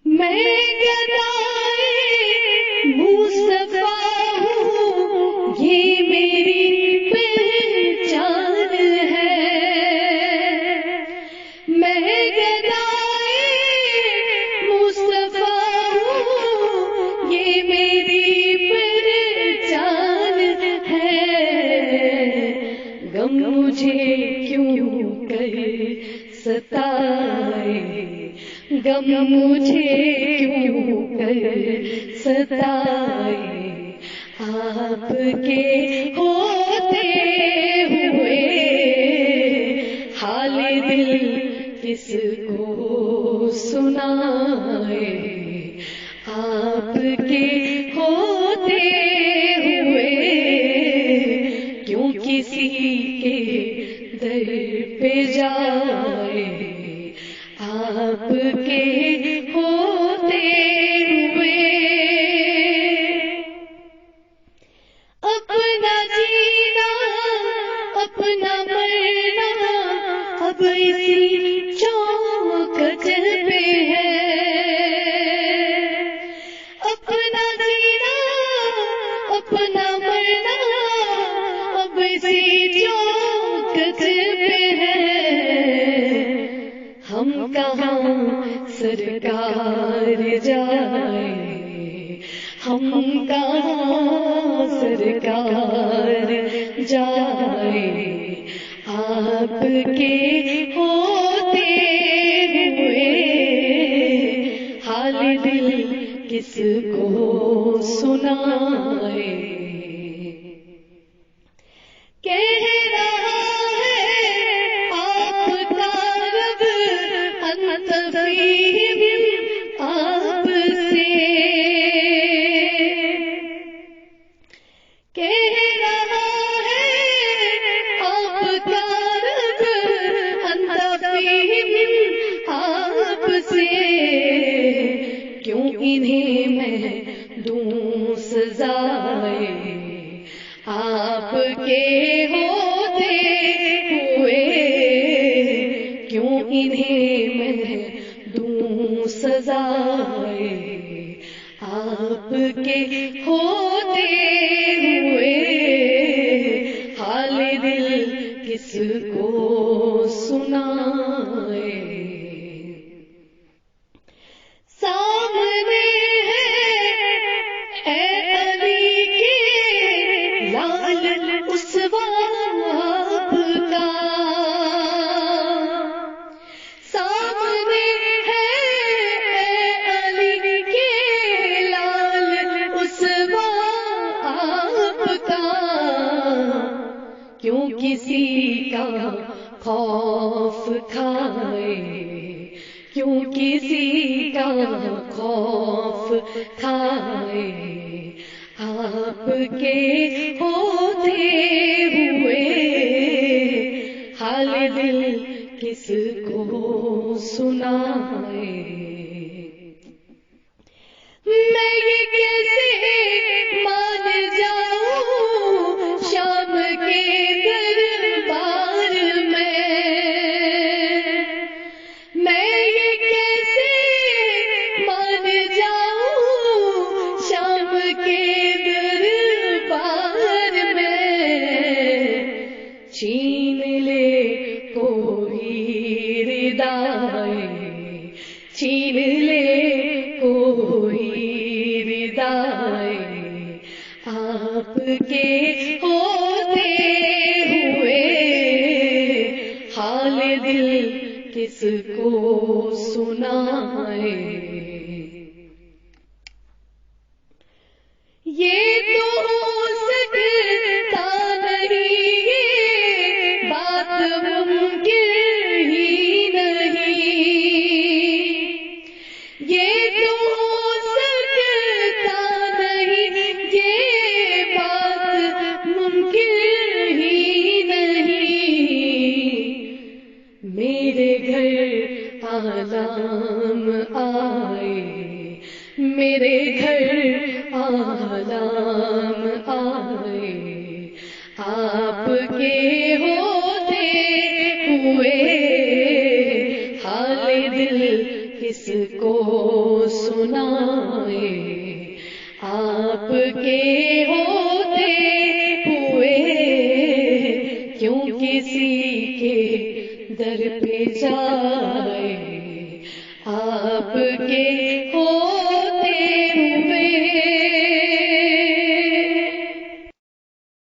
میں گدائے مصطفیٰ ہوں، یہ میری پہچان ہے۔ میں گدائے مصطفیٰ ہوں، یہ میری پہچان ہے۔ غم مجھے کیوں کر ستائے، غم مجھے کیوں کر ستائے، آپ کے ہوتے ہوئے حال دل کس کو سنائے، آپ کے ہوتے ہوئے کیوں کسی کے در پہ جائے، آپ کے ہوتے ہوئے اپنا جینا اپنا مرنا اب اسی چوکھٹ پہ ہے، اپنا جینا اپنا مرنا اب اسی چوکھٹ پہ ہے۔ ہم کہاں سرکار جائے، ہم کہاں سرکار جائے، آپ کے ہوتے ہوئے حال دل کس کو سنائے۔ کہہ رہا ہے آپ کا رب انت فیہم آپ سے، کہہ رہا ہے آپ کا رب انت فیہم آپ سے، کیوں انہیں میں دوں سزائے، آپ کے ہوتے ہوئے کیوں انہیں میں دوں سزائے، آپ کے ہوتے ہوئے حال دل کس کو سنائے۔ سامنے ہے اے علی کے لال اسوہ آپ کا، سامنے ہے اے علی کے لال اسوہ آپ کا، کیوں کسی کا خوف کھائے، کیوں کسی کا خوف کھائے، آپ کے ہوتے ہوئے حال دل کس کو سنائے۔ میں یہ کیسے مان جاؤں شام کے دربار میں یہ کیسے مان جاؤں شام کے دربار میں، چھین لے کوئی ردائے، چھین لے کوئی ردائے، آپ کے ہوتے ہوئے حال دل کس کو سنائے۔ یہ تو ہو سکتا نہیں، یہ بات ممکن ہی نہیں، یہ تو ہو سکتا نہیں، یہ بات ممکن ہی نہیں، میرے گھر آلام آئے، میرے گھر آلام آئے، آپ کے ہوتے ہوئے حال دل کس کو سنائے، آپ کے ہوتے ہوئے کیوں کسی کے در پہ جائے، آپ کے